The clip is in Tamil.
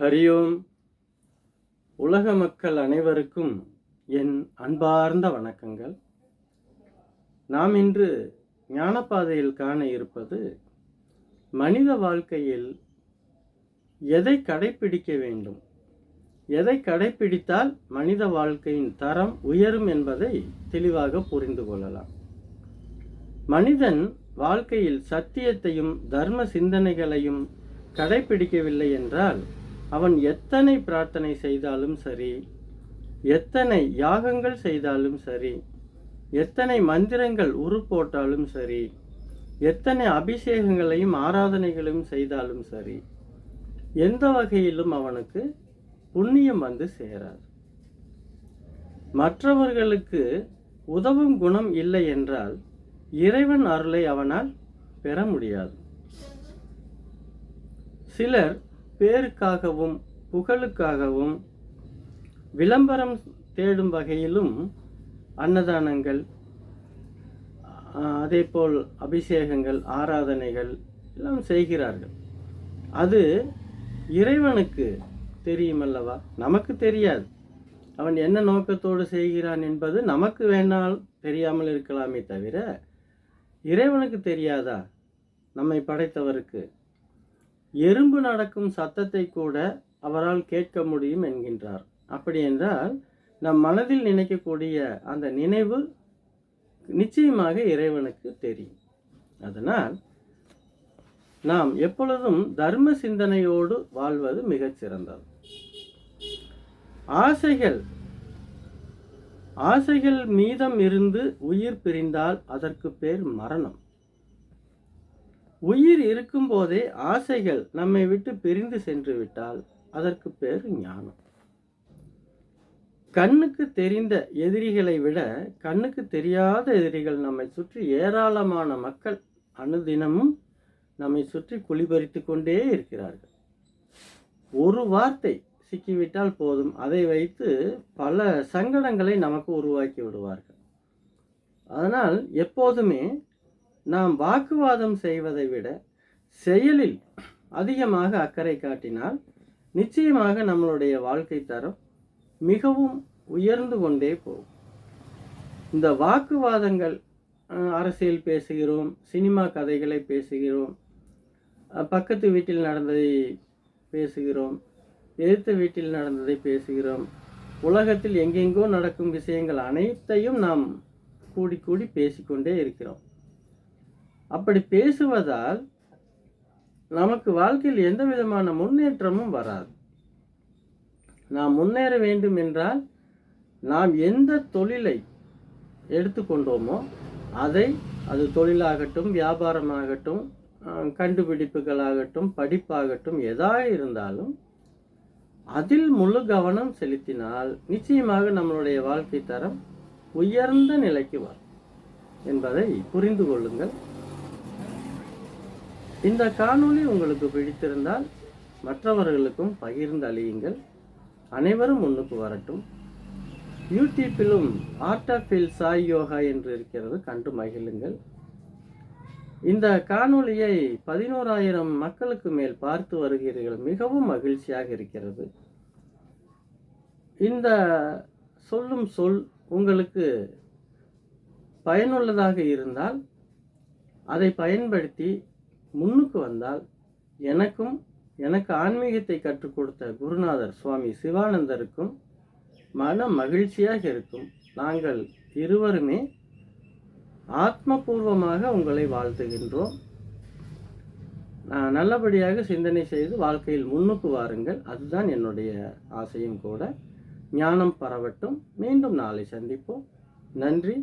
ஹரியோம். உலக மக்கள் அனைவருக்கும் என் அன்பார்ந்த வணக்கங்கள். நாம் இன்று ஞானப்பாதையில் காண இருப்பது, மனித வாழ்க்கையில் எதை கடைப்பிடிக்க வேண்டும், எதை கடைப்பிடித்தால் மனித வாழ்க்கையின் தரம் உயரும் என்பதை தெளிவாக புரிந்து கொள்ளலாம். மனிதன் வாழ்க்கையில் சத்தியத்தையும் தர்ம சிந்தனைகளையும் கடைப்பிடிக்கவில்லை என்றால், அவன் எத்தனை பிரார்த்தனை செய்தாலும் சரி, எத்தனை யாகங்கள் செய்தாலும் சரி, எத்தனை மந்திரங்கள் போட்டாலும் சரி, எத்தனை அபிஷேகங்களையும் ஆராதனைகளையும் செய்தாலும் சரி, எந்த வகையிலும் அவனுக்கு புண்ணியம் வந்து சேராது. மற்றவர்களுக்கு உதவும் குணம் இல்லை என்றால் இறைவன் அருளை அவனால் பெற முடியாது. சிலர் பேருக்காகவும் புகழுக்காகவும் விளம்பரம் தேடும் வகையிலும் அன்னதானங்கள், அதேபோல் அபிஷேகங்கள், ஆராதனைகள் எல்லாம் செய்கிறார்கள். அது இறைவனுக்கு தெரியுமல்லவா? நமக்கு தெரியாது. அவன் என்ன நோக்கத்தோடு செய்கிறான் என்பது நமக்கு வேணால் தெரியாமல் இருக்கலாமே தவிர, இறைவனுக்கு தெரியாதா? நம்மை படைத்தவருக்கு எறும்பு நடக்கும் சத்தத்தை கூட அவரால் கேட்க முடியும் என்கின்றார். அப்படி என்றால் நம் மனதில் நினைக்கக்கூடிய அந்த நினைவு நிச்சயமாக இறைவனுக்கு தெரியும். அதனால் நாம் எப்பொழுதும் தர்ம சிந்தனையோடு வாழ்வது மிகச் சிறந்தது. ஆசைகள் மீதம் இருந்து உயிர் பிரிந்தால் அதற்கு பேர் மரணம். உயிர் இருக்கும் போதே ஆசைகள் நம்மை விட்டு பிரிந்து சென்று விட்டால் அதற்கு பேர் ஞானம். கண்ணுக்கு தெரிந்த எதிரிகளை விட கண்ணுக்கு தெரியாத எதிரிகள் நம்மை சுற்றி ஏராளமான மக்கள் அனுதினமும் நம்மை சுற்றி குளிபறித்து கொண்டே இருக்கிறார்கள். ஒரு வார்த்தை சிக்கிவிட்டால் போதும், அதை வைத்து பல சங்கடங்களை நமக்கு உருவாக்கி விடுவார்கள். அதனால் எப்போதுமே நாம் வாக்குவாதம் செய்வதை விட செயலில் அதிகமாக அக்கறை காட்டினால் நிச்சயமாக நம்மளுடைய வாழ்க்கை தரம் மிகவும் உயர்ந்து கொண்டே போகும். இந்த வாக்குவாதங்கள், அரசியல் பேசுகிறோம், சினிமா கதைகளை பேசுகிறோம், பக்கத்து வீட்டில் நடந்ததை பேசுகிறோம், எதிர்த்த வீட்டில் நடந்ததை பேசுகிறோம், உலகத்தில் எங்கெங்கோ நடக்கும் விஷயங்கள் அனைத்தையும் நாம் கூடி கூடி பேசிக்கொண்டே இருக்கிறோம். அப்படி பேசுவதால் நமக்கு வாழ்க்கையில் எந்த விதமான முன்னேற்றமும் வராது. நாம் முன்னேற வேண்டும் என்றால் நாம் எந்த தொழிலை எடுத்துக்கொண்டோமோ அது தொழிலாகட்டும், வியாபாரமாகட்டும், கண்டுபிடிப்புகளாகட்டும், படிப்பாகட்டும், எதாக இருந்தாலும் அதில் முழு கவனம் செலுத்தினால் நிச்சயமாக நம்மளுடைய வாழ்க்கை தரம் உயர்ந்த நிலைக்கு வரும் என்பதை புரிந்து கொள்ளுங்கள். இந்த காணொளி உங்களுக்கு பிடித்திருந்தால் மற்றவர்களுக்கும் பகிர்ந்து அளியுங்கள். அனைவரும் முன்னுக்கு வரட்டும். யூடியூப்பிலும் ஆர்ட் ஆஃப் சாய் யோகா என்று இருக்கிறது, கண்டு மகிழுங்கள். இந்த காணொளியை 11,000 மக்களுக்கு மேல் பார்த்து வருகிறீர்கள். மிகவும் மகிழ்ச்சியாக இருக்கிறது. இந்த சொல்லும் சொல் உங்களுக்கு பயனுள்ளதாக இருந்தால் அதை பயன்படுத்தி முன்னுக்கு வந்தால் எனக்கு ஆன்மீகத்தை கற்றுக் கொடுத்த குருநாதர் சுவாமி சிவானந்தருக்கும் மன மகிழ்ச்சியாக இருக்கும். நாங்கள் இருவருமே ஆத்மபூர்வமாக உங்களை வாழ்த்துகின்றோம். நல்லபடியாக சிந்தனை செய்து வாழ்க்கையில் முன்னுக்கு வாருங்கள். அதுதான் என்னுடைய ஆசையும் கூட. ஞானம் பரவட்டும். மீண்டும் நாளை சந்திப்போம். நன்றி.